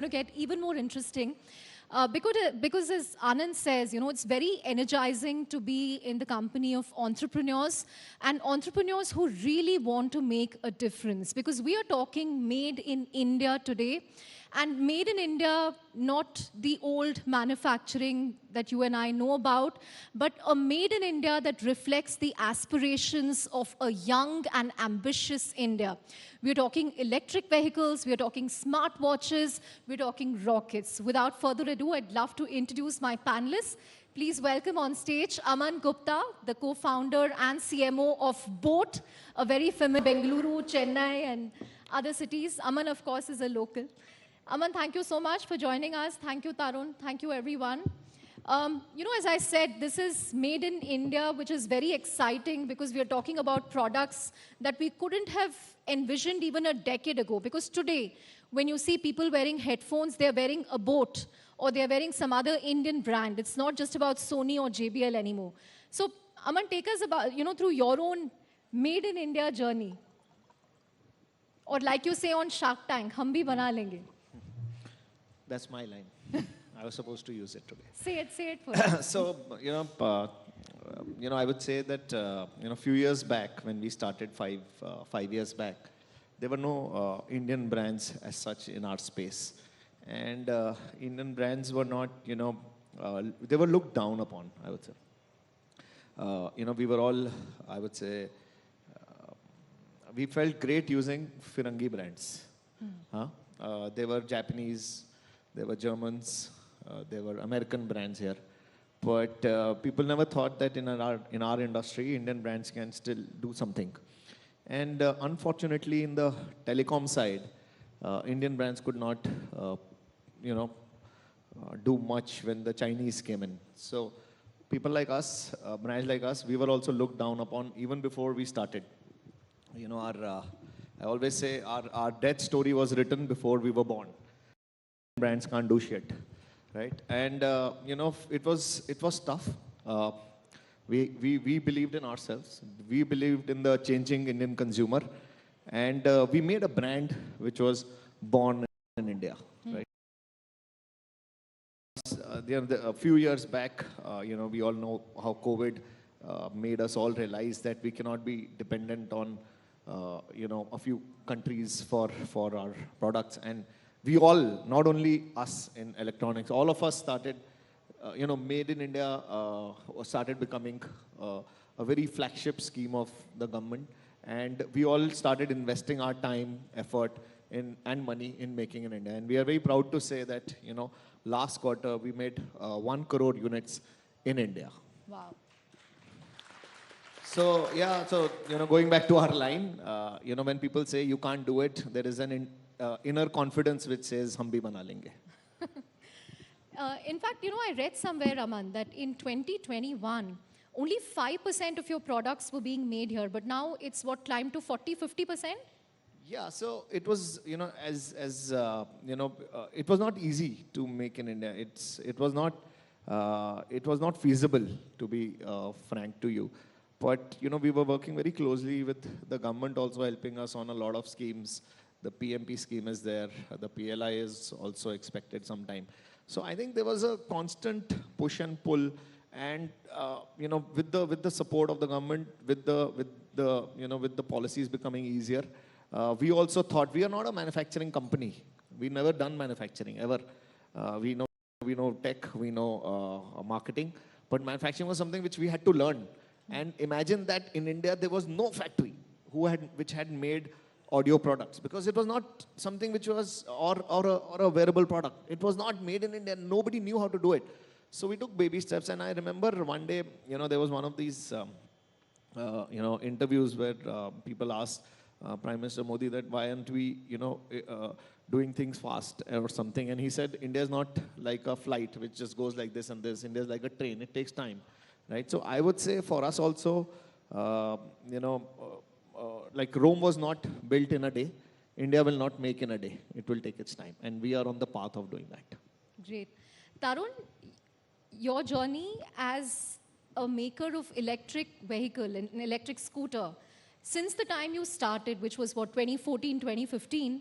to get even more interesting. Because as Anand says, it's very energizing to be in the company of entrepreneurs and entrepreneurs who really want to make a difference. Because we are talking made in India today, and made in India, not the old manufacturing that you and I know about, but a made in India that reflects the aspirations of a young and ambitious India. We're talking electric vehicles, we're talking smartwatches, we're talking rockets. Without further ado, I'd love to introduce my panelists. Please welcome on stage Aman Gupta, the co-founder and CMO of Boat, a very familiar Bengaluru, Chennai, and other cities. Aman, of course, is a local. Aman, thank you so much for joining us. Thank you, Tarun. Thank you, everyone. As I said, this is made in India, which is very exciting because we are talking about products that we couldn't have envisioned even a decade ago. Because today, when you see people wearing headphones, they're wearing a Boat or they're wearing some other Indian brand. It's not just about Sony or JBL anymore. So, Aman, take us about, through your own made in India journey. Or like you say on Shark Tank, hum bhi bana lenge. That's my line. I was supposed to use it today. Say it for us. So, I would say that, a few years back, when we started 5 years back, there were no Indian brands as such in our space. And Indian brands were not, they were looked down upon, I would say. We were all, I would say, we felt great using Firangi brands. They were Japanese, they were Germans, there were American brands here. But people never thought that in our industry, Indian brands can still do something. And unfortunately, in the telecom side, Indian brands could not, do much when the Chinese came in. So people like us, brands like us, we were also looked down upon even before we started. I always say our death story was written before we were born. Brands can't do shit, right? And it was tough. We believed in ourselves. We believed in the changing Indian consumer, and we made a brand which was born in India, right? A few years back, we all know how COVID made us all realize that we cannot be dependent on a few countries for our products. And we all, not only us in electronics, all of us started, made in India started becoming a very flagship scheme of the government. And we all started investing our time, effort, and money in making in India. And we are very proud to say that, last quarter we made 1 crore units in India. Wow. So, going back to our line, when people say you can't do it, there is an inner confidence which says, hum bhi bana lenge. In fact, I read somewhere, Aman, that in 2021, only 5% of your products were being made here, but now it's climbed to 40-50%? Yeah, so it was, it was not easy to make in India. It was not feasible, to be frank to you. But, we were working very closely with the government also helping us on a lot of schemes. The PMP scheme is there. The PLI is also expected sometime. So I think there was a constant push and pull. And, with the support of the government, with the policies becoming easier, we also thought we are not a manufacturing company. We never done manufacturing ever. We know tech, we know marketing, but manufacturing was something which we had to learn. And imagine that in India there was no factory which had made audio products, because it was not something which was or a wearable product. It was not made in India. Nobody knew how to do it. So we took baby steps. And I remember one day, there was one of these interviews where people asked Prime Minister Modi that why aren't we doing things fast or something. And he said, India is not like a flight which just goes like this and this. India is like a train. It takes time. Right? So I would say for us also, like Rome was not built in a day. India will not make in a day. It will take its time. And we are on the path of doing that. Great. Tarun, your journey as a maker of electric vehicle, an electric scooter, since the time you started, which was what, 2014, 2015,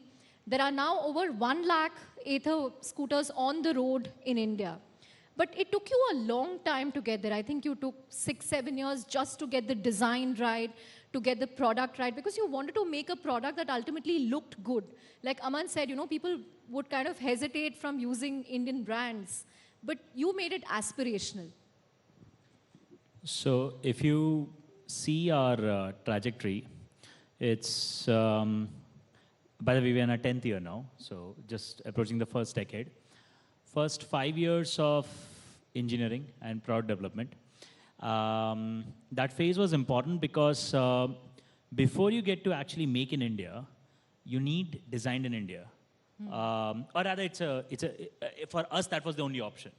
There are now over 1 lakh Ather scooters on the road in India. But it took you a long time to get there. I think you took 6-7 years just to get the design right, to get the product right, because you wanted to make a product that ultimately looked good. Like Aman said, people would kind of hesitate from using Indian brands, but you made it aspirational. So if you see our trajectory, it's, by the way, we're in our 10th year now, so just approaching the first decade. First 5 years of engineering and product development. That phase was important because before you get to actually make in India, you need designed in India. Or rather, for us, that was the only option.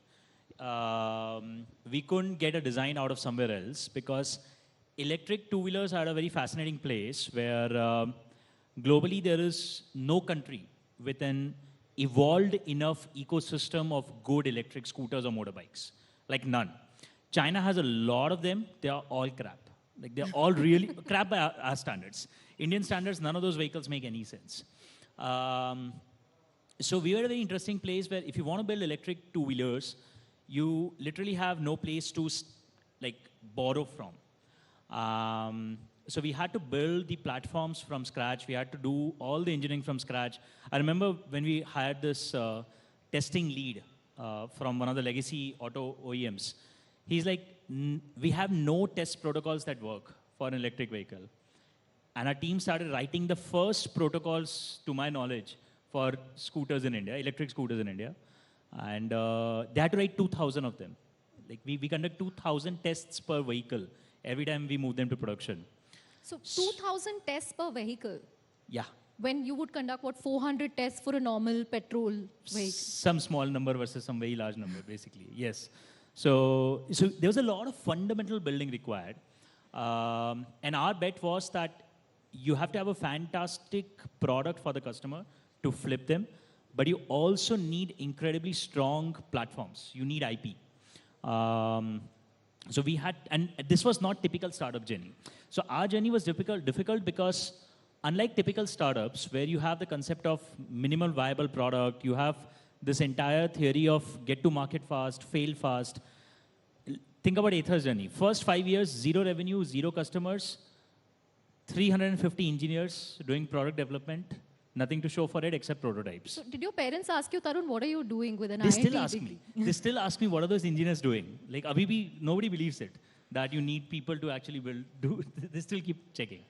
We couldn't get a design out of somewhere else because electric two-wheelers are a very fascinating place where globally there is no country with an evolved enough ecosystem of good electric scooters or motorbikes. Like none. China has a lot of them. They are all crap. Like they're all really crap by our standards. Indian standards, none of those vehicles make any sense. So we were a very interesting place where if you want to build electric two-wheelers, you literally have no place to borrow from. So we had to build the platforms from scratch. We had to do all the engineering from scratch. I remember when we hired this testing lead from one of the legacy auto OEMs. He's like, we have no test protocols that work for an electric vehicle. And our team started writing the first protocols, to my knowledge, for scooters in India, electric scooters in India. And they had to write 2,000 of them. Like we conduct 2,000 tests per vehicle every time we move them to production. So 2,000 tests per vehicle? Yeah. When you would conduct, 400 tests for a normal petrol vehicle? Some small number versus some very large number, basically, yes. So there was a lot of fundamental building required. And our bet was that you have to have a fantastic product for the customer to flip them, but you also need incredibly strong platforms. You need IP. So we had, and this was not typical startup journey. So our journey was difficult because unlike typical startups where you have the concept of minimal viable product, you have this entire theory of get to market fast, fail fast. Think about Ather's journey. First 5 years, 0 revenue, 0 customers, 350 engineers doing product development, nothing to show for it except prototypes. So did your parents ask you, Tarun, what are you doing with an They IIT still ask degree? me. They still ask me, what are those engineers doing? Like, abhi bhi, nobody believes it, that you need people to actually do. They still keep checking.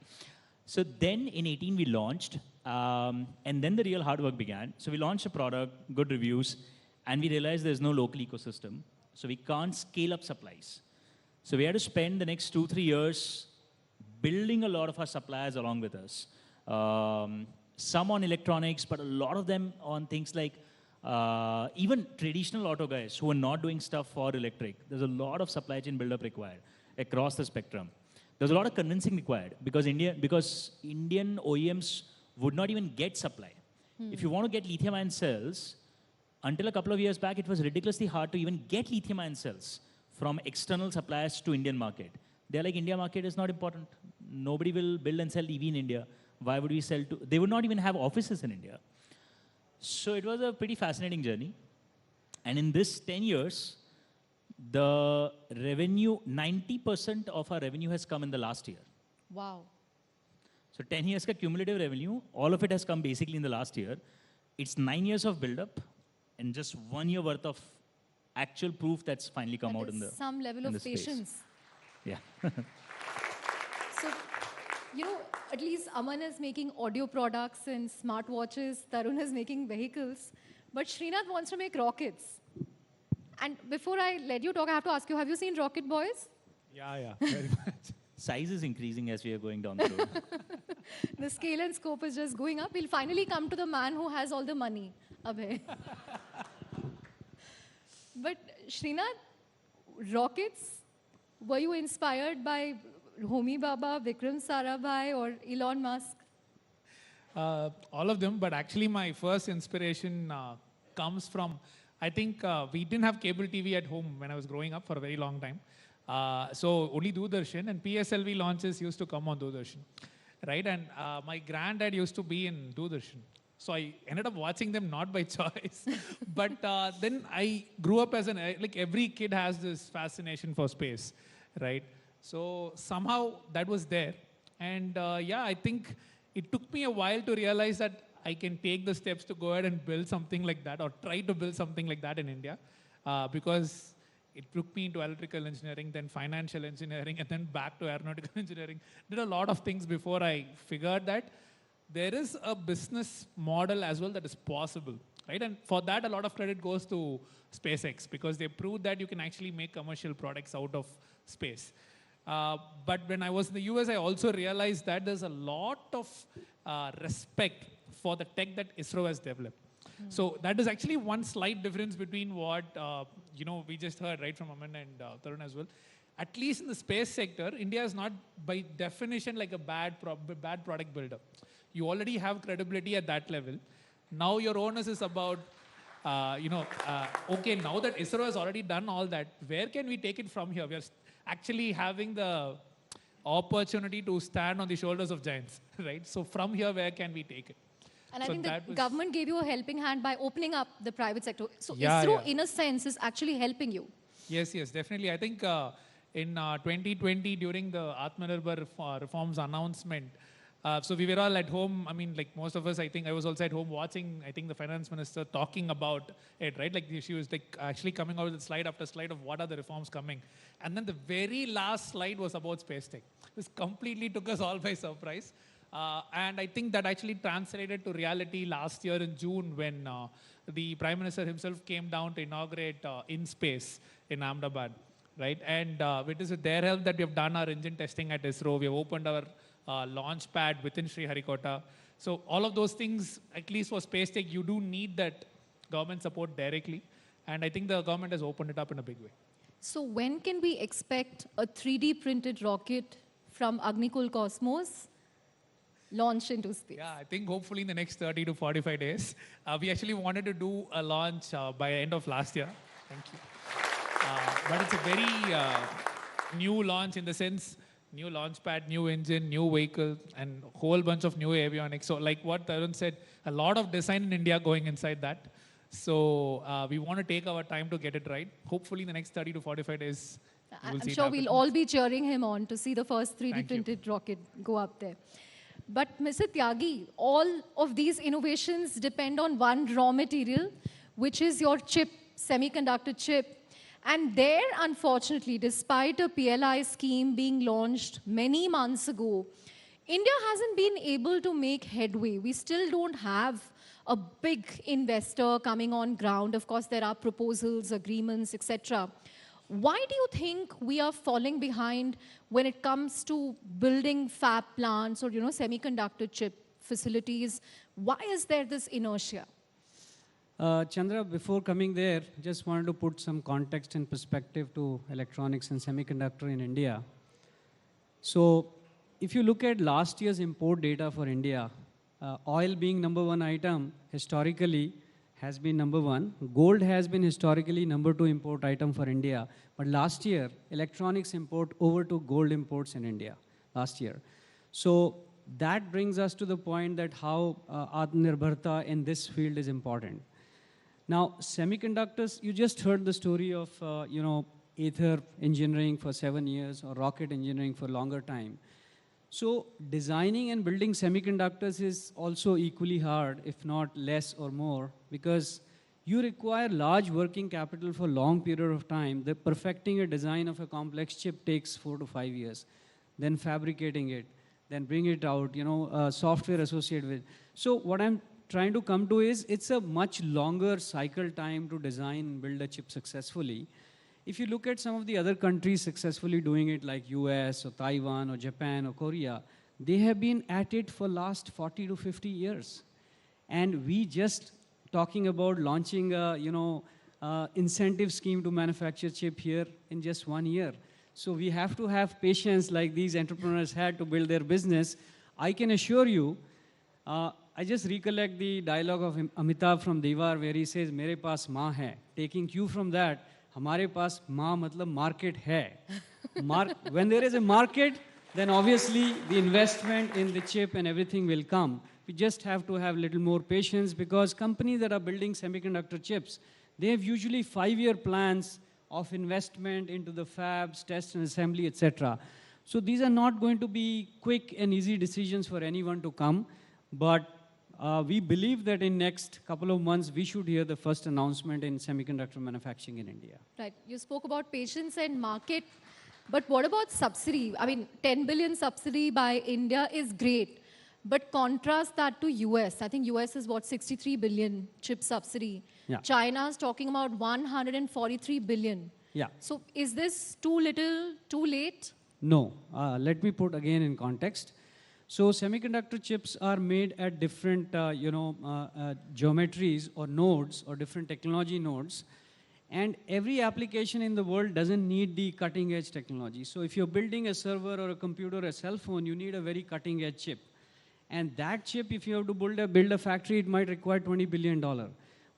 So then in 18, we launched, and then the real hard work began. So we launched a product, good reviews, and we realized there's no local ecosystem. So we can't scale up supplies. So we had to spend the next 2-3 years building a lot of our suppliers along with us. Some on electronics, but a lot of them on things like even traditional auto guys who are not doing stuff for electric. There's a lot of supply chain buildup required across the spectrum. There's a lot of convincing required because Indian OEMs would not even get supply. If you want to get lithium-ion cells, until a couple of years back, it was ridiculously hard to even get lithium-ion cells from external suppliers to Indian market. They're like, India market is not important. Nobody will build and sell EV in India. Why would we sell to? They would not even have offices in India. So it was a pretty fascinating journey. And in this 10 years, the revenue, 90% of our revenue has come in the last year. Wow. So 10 years ka cumulative revenue, all of it has come basically in the last year. It's 9 years of build-up and just 1 year worth of actual proof that's finally come out in the some level of patience. Yeah. So, at least Aman is making audio products and smartwatches. Tarun is making vehicles. But Srinath wants to make rockets. And before I let you talk, I have to ask you, have you seen Rocket Boys? Yeah, very much. Size is increasing as we are going down the road. The scale and scope is just going up. We'll finally come to the man who has all the money. Abhay. But Srinath, rockets, were you inspired by Homi Baba, Vikram Sarabhai, or Elon Musk? All of them, but actually my first inspiration comes from, I think we didn't have cable TV at home when I was growing up for a very long time. So only Doordarshan, and PSLV launches used to come on Doordarshan, right? And my granddad used to be in Doordarshan. So I ended up watching them not by choice. But then I grew up as like every kid has this fascination for space, right? So somehow that was there. And yeah, I think it took me a while to realize that I can take the steps to go ahead and build something like that or try to build something like that in India. Because it took me into electrical engineering, then financial engineering, and then back to aeronautical engineering. Did a lot of things before I figured that there is a business model as well that is possible, right? And for that, a lot of credit goes to SpaceX because they proved that you can actually make commercial products out of space. But when I was in the US, I also realized that there's a lot of respect for the tech that ISRO has developed. So that is actually one slight difference between what we just heard, right, from Aman and Tarun as well. At least in the space sector, India is not by definition like a bad product builder. You already have credibility at that level. Now your onus is about, okay, now that ISRO has already done all that, where can we take it from here? We are actually having the opportunity to stand on the shoulders of giants, right? So from here, where can we take it? And so I think the government gave you a helping hand by opening up the private sector. So yeah, ISRO, in a sense, is actually helping you. Yes, definitely. I think in 2020, during the Atmanirbhar reforms announcement, so we were all at home. I mean, like most of us, I think I was also at home watching, I think the finance minister talking about it, right? Like she was like actually coming out with slide after slide of what are the reforms coming. And then the very last slide was about space tech. This completely took us all by surprise. And I think that actually translated to reality last year in June when the Prime Minister himself came down to inaugurate in space in Ahmedabad, right? And it is with their help that we have done our engine testing at ISRO. We have opened our launch pad within Sriharikota. So all of those things, at least for space tech, you do need that government support directly. And I think the government has opened it up in a big way. So when can we expect a 3D printed rocket from Agnikul Cosmos launch into space? Yeah, I think hopefully in the next 30 to 45 days. We actually wanted to do a launch by end of last year. Thank you. But it's a very new launch in the sense, new launch pad, new engine, new vehicle, and a whole bunch of new avionics. So like what Tarun said, a lot of design in India going inside that. So we want to take our time to get it right. Hopefully in the next 30 to 45 days, I'm sure we'll all be cheering him on to see the first 3D printed rocket go up there. But Mr. Tyagi, all of these innovations depend on one raw material, which is your chip, semiconductor chip. And there, unfortunately, despite a PLI scheme being launched many months ago, India hasn't been able to make headway. We still don't have a big investor coming on ground. Of course, there are proposals, agreements, etc. Why do you think we are falling behind when it comes to building fab plants or, semiconductor chip facilities? Why is there this inertia? Chandra, before coming there, just wanted to put some context and perspective to electronics and semiconductor in India. So if you look at last year's import data for India, oil being number one item historically has been number one. Gold has been historically number two import item for India. But last year, electronics import overtook gold imports in India last year. So that brings us to the point that how Atmanirbharta in this field is important. Now, semiconductors, you just heard the story of, ether engineering for 7 years or rocket engineering for longer time. So designing and building semiconductors is also equally hard, if not less or more, because you require large working capital for long period of time. The perfecting a design of a complex chip takes 4 to 5 years. Then fabricating it, then bring it out, software associated with. So what I'm trying to come to is it's a much longer cycle time to design and build a chip successfully. If you look at some of the other countries successfully doing it like US or Taiwan or Japan or Korea, they have been at it for last 40 to 50 years. And we just talking about launching a, incentive scheme to manufacture chip here in just 1 year. So we have to have patience like these entrepreneurs had to build their business. I can assure you, I just recollect the dialogue of Amitabh from Diwar where he says, "Mere paas maa hai." Taking cue from that, हमारे पास माँ मतलब market है. When there is a market, then obviously the investment in the chip and everything will come. We just have to have a little more patience because companies that are building semiconductor chips, they have usually 5-year plans of investment into the fabs, test and assembly, etc. So these are not going to be quick and easy decisions for anyone to come, but we believe that in next couple of months, we should hear the first announcement in semiconductor manufacturing in India. Right. You spoke about patience and market, but what about subsidy? I mean, 10 billion subsidy by India is great, but contrast that to US. I think US is what, 63 billion chip subsidy. Yeah. China's talking about 143 billion. Yeah. So is this too little, too late? No. Let me put again in context. So semiconductor chips are made at different, geometries or nodes or different technology nodes. And every application in the world doesn't need the cutting edge technology. So if you're building a server or a computer or a cell phone, you need a very cutting edge chip. And that chip, if you have to build a factory, it might require $20 billion.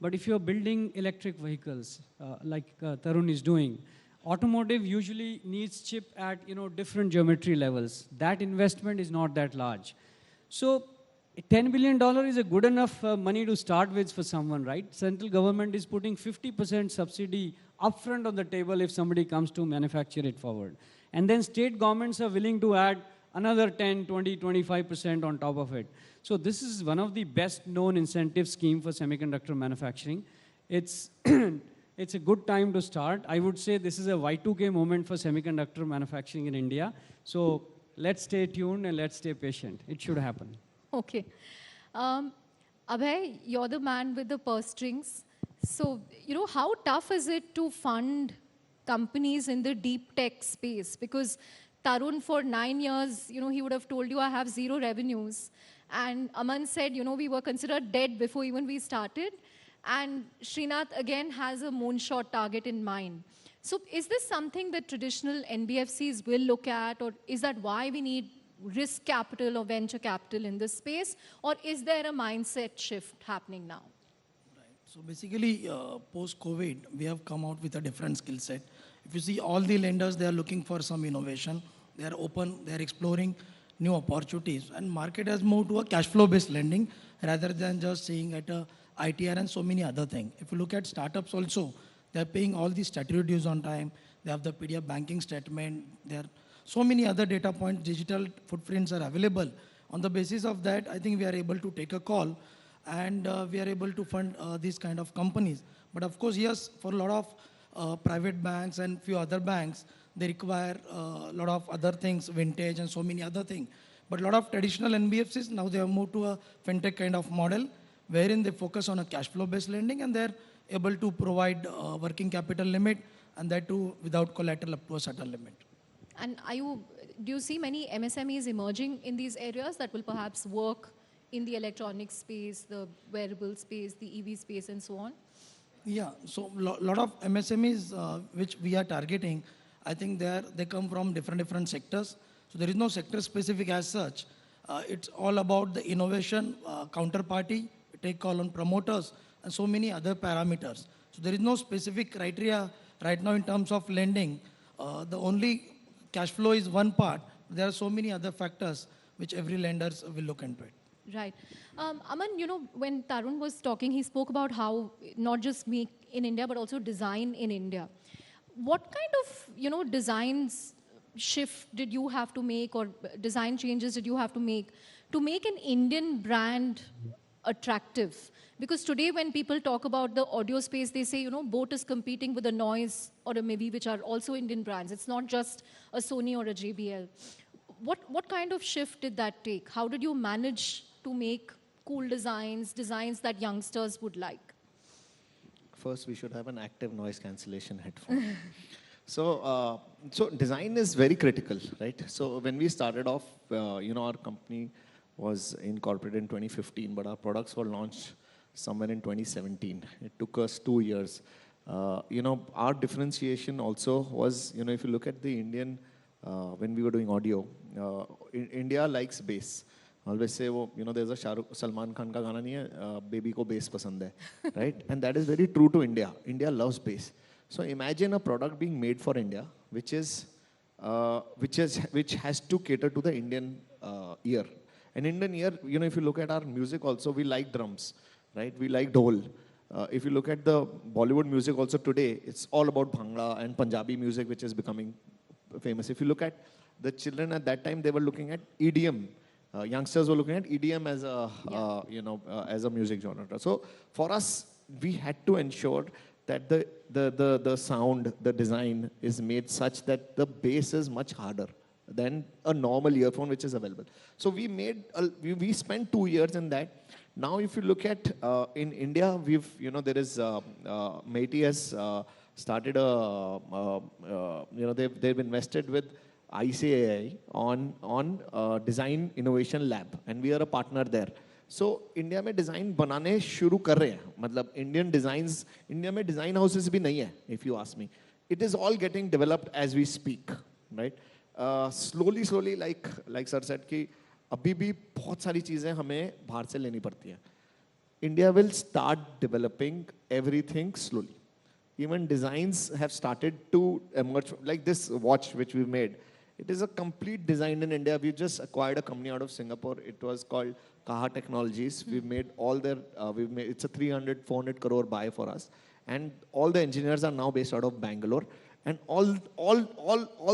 But if you're building electric vehicles, like Tarun is doing, automotive usually needs chip at different geometry levels. That investment is not that large. So $10 billion is a good enough money to start with for someone, right? Central government is putting 50% subsidy upfront on the table if somebody comes to manufacture it forward. And then state governments are willing to add another 10, 20, 25% on top of it. So this is one of the best known incentive scheme for semiconductor manufacturing. It's it's a good time to start. I would say this is a Y2K moment for semiconductor manufacturing in India. So let's stay tuned and let's stay patient. It should happen. Okay. Abhay, you're the man with the purse strings. So, how tough is it to fund companies in the deep tech space? Because Tarun, for 9 years, he would have told you, I have 0 revenues. And Aman said, we were considered dead before even we started. And Srinath, again, has a moonshot target in mind. So is this something that traditional NBFCs will look at? Or is that why we need risk capital or venture capital in this space? Or is there a mindset shift happening now? So basically, post-COVID, we have come out with a different skill set. If you see all the lenders, they are looking for some innovation. They are open, they are exploring new opportunities. And market has moved to a cash flow-based lending rather than just seeing at a ITR and so many other things. If you look at startups also, they are paying all the statutory dues on time. They have the PDF banking statement. There are so many other data points, digital footprints are available. On the basis of that, I think we are able to take a call and we are able to fund these kind of companies. But of course, yes, for a lot of private banks and few other banks, they require a lot of other things, vintage and so many other things. But a lot of traditional NBFCs, now they have moved to a fintech kind of model, wherein they focus on a cash flow based lending and they're able to provide working capital limit and that too without collateral up to a certain limit. And do you see many MSMEs emerging in these areas that will perhaps work in the electronic space, the wearable space, the EV space and so on? Yeah, so lot of MSMEs which we are targeting, I think they come from different sectors. So there is no sector specific as such. It's all about the innovation, counterparty, take call on promoters and so many other parameters. So there is no specific criteria right now in terms of lending. The only cash flow is one part. There are so many other factors which every lender will look into it. Right. Aman, when Tarun was talking, he spoke about how not just make in India, but also design in India. What kind of, designs shift did you have to make or design changes did you have to make an Indian brand attractive? Because today when people talk about the audio space, they say, Boat is competing with a Noise or a Maybe, which are also Indian brands. It's not just a Sony or a JBL. What kind of shift did that take? How did you manage to make cool designs that youngsters would like? First, we should have an active noise cancellation headphone. So design is very critical, right? So when we started off, our company was incorporated in 2015, but our products were launched somewhere in 2017. It took us 2 years. Our differentiation also was, if you look at the Indian, when we were doing audio, India likes bass. Always say, there's a Salman Khan ka gana nahi hai, baby ko bass pasand hai, right? And that is very true to India. India loves bass. So imagine a product being made for India, which has to cater to the Indian ear. And Indian ear, you know, if you look at our music also, we like drums, right? We like dhol. If you look at the Bollywood music also today, it's all about Bhangra and Punjabi music, which is becoming famous. If you look at the children at that time, they were looking at EDM. Youngsters were looking at EDM as a, as a music genre. So for us, we had to ensure that the sound, the design is made such that the bass is much harder than a normal earphone which is available. So we made, we spent 2 years in that. Now if you look at, in India, we've, there is, MeitY has started they've invested with ICAI on design innovation lab, and we are a partner there. So India में design बनाने शुरू कर रहे हैं, मतलब Indian designs, India में design houses भी नहीं है, if you ask me. It is all getting developed as we speak, right? Slowly, like sir said कि अभी भी बहुत सारी चीजें हमें बाहर से लेनी पड़ती हैं. India will start developing everything slowly. Even designs have started to emerge, like this watch which we made. It is a complete design in India. We just acquired a company out of Singapore. It was called Kaha Technologies. We've made all their, it's a 300, 400 crore buy for us. And all the engineers are now based out of Bangalore. And all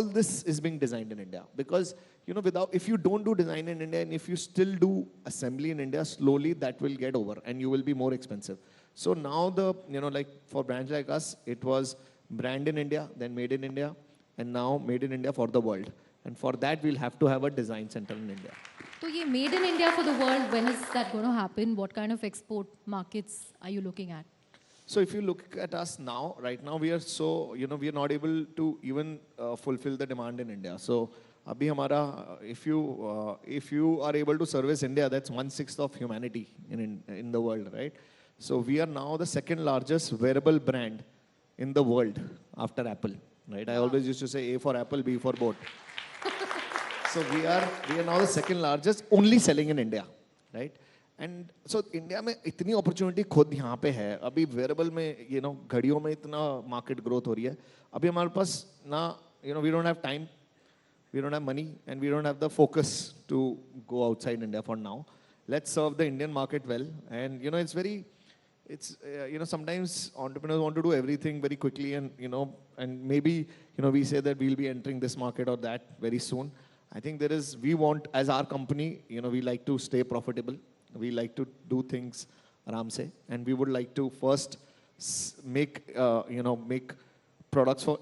this is being designed in India. Because, if you don't do design in India and if you still do assembly in India, slowly that will get over and you will be more expensive. So now like for brands like us, it was brand in India, then made in India, and now made in India for the world. And for that, we'll have to have a design center in India. So, ye made in India for the world, when is that going to happen? What kind of export markets are you looking at? So if you look at us now, right now we are so, we are not able to even fulfill the demand in India. So abhi hamara, if you are able to service India, that's 1/6 of humanity in the world, right? So we are now the second largest wearable brand in the world after Apple, right? I always used to say A for Apple, B for boat. So we are now the second largest, only selling in India, right? And so India में इतनी opportunity खुद यहाँ पे है. अभी wearable में, घड़ियों में इतना market growth हो रही है. अभी हमारे पास ना, we don't have time, we don't have money, and we don't have the focus to go outside India for now. Let's serve the Indian market well. And, sometimes entrepreneurs want to do everything very quickly and, and maybe, we say that we'll be entering this market or that very soon. I think we want, as our company, we like to stay profitable. We like to do things aram se, and we would like to first make products for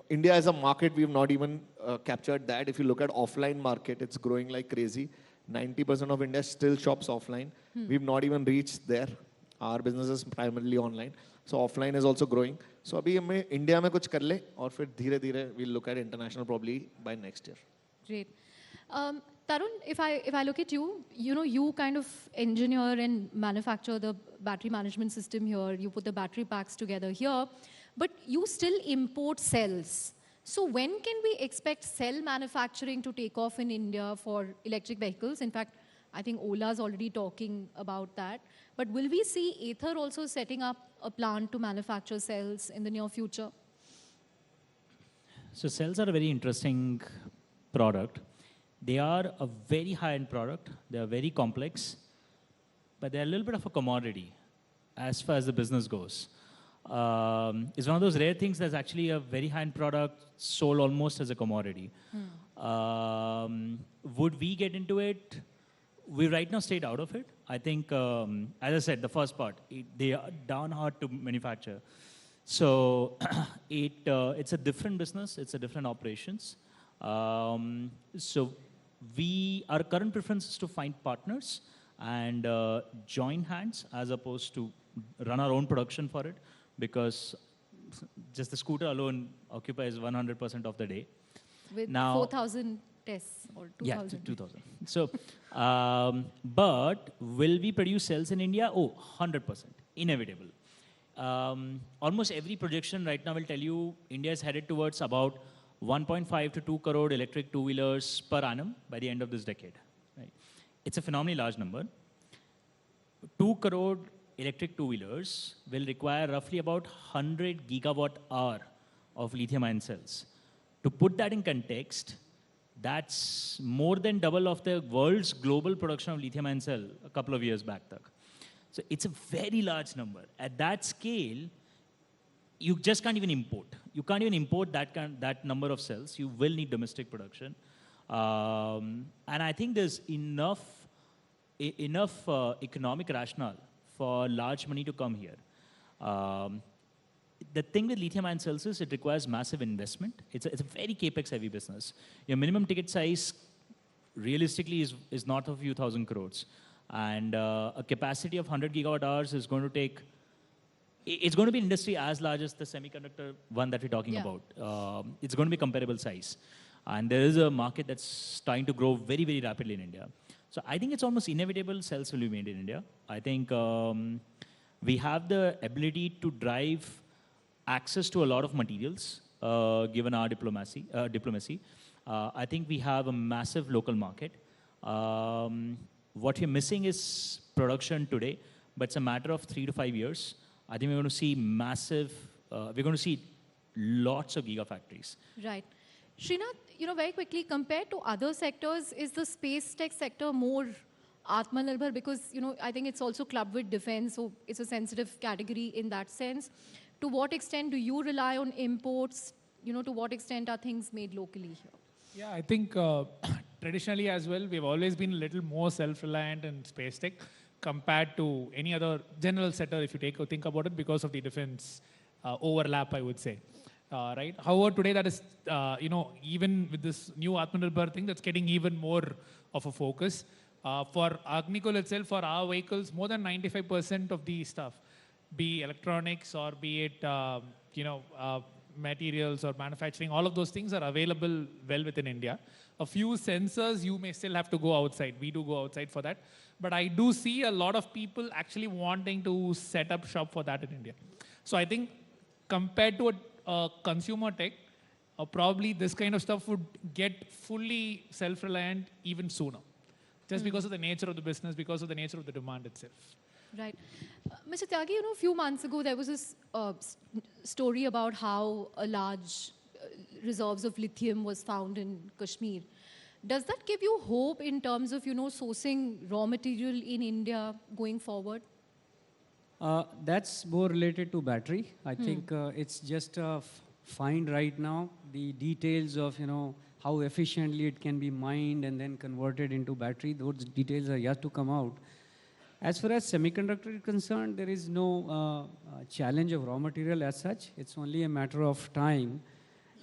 India as a market. We've not even captured that. If you look at offline market, it's growing like crazy. 90% of India still shops offline. We've not even reached there. Our business is primarily online. So offline is also growing. So abhi hame India mein kuch kar le, aur fir dheere we'll look at international probably by next year. Great. Tarun, if I look at you, you kind of engineer and manufacture the battery management system here. You put the battery packs together here, but you still import cells. So when can we expect cell manufacturing to take off in India for electric vehicles? In fact, I think Ola's already talking about that. But will we see Ather also setting up a plant to manufacture cells in the near future? So cells are a very interesting product. They are a very high-end product. They are very complex, but they're a little bit of a commodity as far as the business goes. It's one of those rare things that's actually a very high-end product sold almost as a commodity. Would we get into it? We right now stayed out of it. I think, as I said, the first part, they are darn hard to manufacture. So it's a different business. It's a different operations. So our current preference is to find partners and join hands as opposed to run our own production for it, because just the scooter alone occupies 100% of the day. With now, 4,000 tests or 2,000? Yeah, 2,000. So, but will we produce cells in India? Oh, 100%, inevitable. Almost every projection right now will tell you India is headed towards about 1.5 to 2 crore electric two-wheelers per annum by the end of this decade. Right? It's a phenomenally large number. 2 crore electric two-wheelers will require roughly about 100 gigawatt hour of lithium-ion cells. To put that in context, That's more than double of the world's global production of lithium ion cell a couple of years back. So it's a very large number. At that scale, you just can't even import. You can't even import that number of cells. You will need domestic production. And I think there's enough economic rationale for large money to come here. The thing with lithium ion cells is it requires massive investment. It's a very capex heavy business. Your minimum ticket size realistically is north of a few thousand crores. And a capacity of 100 gigawatt hours is going to take, it's going to be an industry as large as the semiconductor one that we're talking about. It's going to be comparable size. And there is a market that's starting to grow very, very rapidly in India. So I think it's almost inevitable cells will be made in India. I think we have the ability to drive access to a lot of materials, given our diplomacy. I think we have a massive local market. What we're missing is production today, but it's a matter of 3 to 5 years. I think we're going to see massive, we're going to see lots of gigafactories. Right. Srinath, very quickly, compared to other sectors, is the space tech sector more Atmanirbhar? Because, I think it's also clubbed with defense, so it's a sensitive category in that sense. To what extent do you rely on imports? To what extent are things made locally here? Yeah, I think traditionally as well, we've always been a little more self-reliant in space tech compared to any other general sector, if you think about it, because of the defense overlap, I would say. Right? However, today that is, even with this new Atmanirbhar thing, that's getting even more of a focus. For Agnikul itself, for our vehicles, more than 95% of the stuff, be electronics or be it, materials or manufacturing, all of those things are available well within India. A few sensors, you may still have to go outside. We do go outside for that. But I do see a lot of people actually wanting to set up shop for that in India. So I think compared to a consumer tech, probably this kind of stuff would get fully self-reliant even sooner. Just because of the nature of the business, because of the nature of the demand itself. Right. Mr. Tyagi, a few months ago, there was this story about how a large reserves of lithium was found in Kashmir. Does that give you hope in terms of, sourcing raw material in India going forward? That's more related to battery. I think it's just a find right now. The details of, how efficiently it can be mined and then converted into battery, those details are yet to come out. As far as semiconductor is concerned, there is no challenge of raw material as such. It's only a matter of time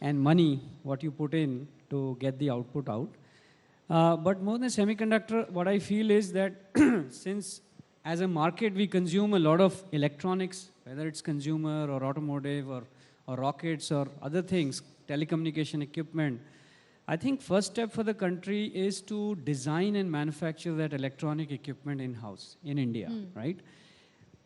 and money, what you put in to get the output out. But more than semiconductor, what I feel is that since as a market we consume a lot of electronics, whether it's consumer or automotive or rockets or other things, telecommunication equipment, I think first step for the country is to design and manufacture that electronic equipment in-house, in India, right?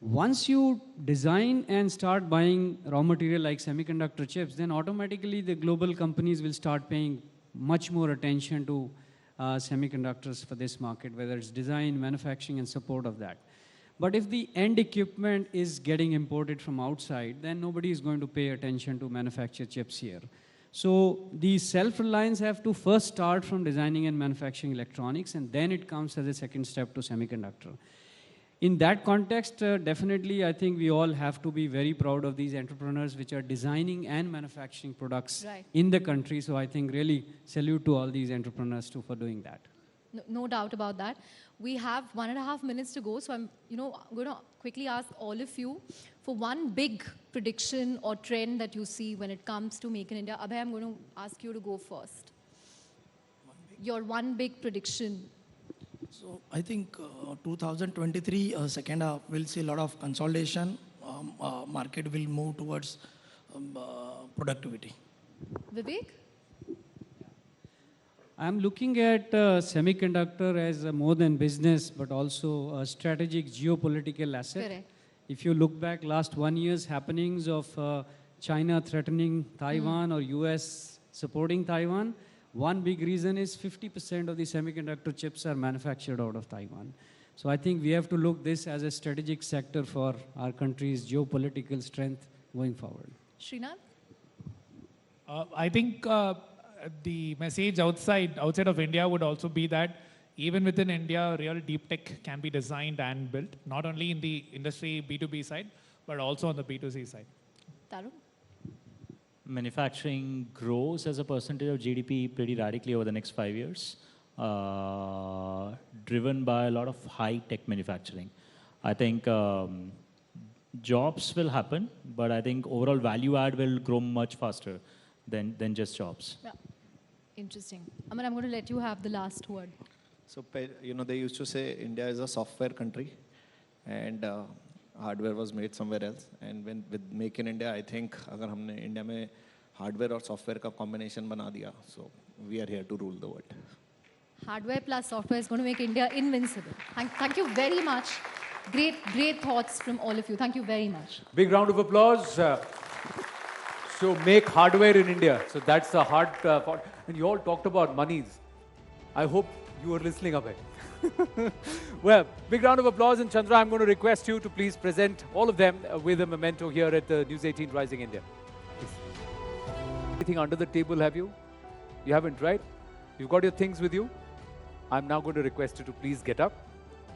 Once you design and start buying raw material like semiconductor chips, then automatically the global companies will start paying much more attention to semiconductors for this market, whether it's design, manufacturing, and support of that. But if the end equipment is getting imported from outside, then nobody is going to pay attention to manufacture chips here. So the self-reliance have to first start from designing and manufacturing electronics, and then it comes as a second step to semiconductor. In that context, definitely I think we all have to be very proud of these entrepreneurs which are designing and manufacturing products in the country. So I think really salute to all these entrepreneurs too for doing that. No doubt about that. We have 1.5 minutes to go, so I'm going to quickly ask all of you for one big prediction or trend that you see when it comes to Make in India. Abhay, I'm going to ask you to go first. Your one big prediction. So I think 2023 second half we'll see a lot of consolidation. Market will move towards productivity. Vivek? I'm looking at semiconductor as more than business, but also a strategic geopolitical asset. Correct. If you look back last 1 year's happenings of China threatening Taiwan or US supporting Taiwan, one big reason is 50% of the semiconductor chips are manufactured out of Taiwan. So I think we have to look this as a strategic sector for our country's geopolitical strength going forward. Srinath? I think the message outside of India would also be that even within India, real deep tech can be designed and built, not only in the industry B2B side, but also on the B2C side. Tarun? Manufacturing grows as a percentage of GDP pretty radically over the next 5 years, driven by a lot of high-tech manufacturing. I think jobs will happen, but I think overall value add will grow much faster than just jobs. Yeah. Interesting. Aman, I'm going to let you have the last word. So, you know, they used to say India is a software country and hardware was made somewhere else. And when with Make in India, I think agar humne India mein hardware or software ka combination bana diya, so we are here to rule the world. Hardware plus software is going to make India invincible. Thank you very much. Great thoughts from all of you. Thank you very much. Big round of applause. So make hardware in India. So that's the hard part. And you all talked about monies. I hope you were listening up here. Well, big round of applause. And Chandra, I'm going to request you to please present all of them with a memento here at the News 18 Rising India. Please. Anything under the table, have you? You haven't, right? You've got your things with you? I'm now going to request you to please get up.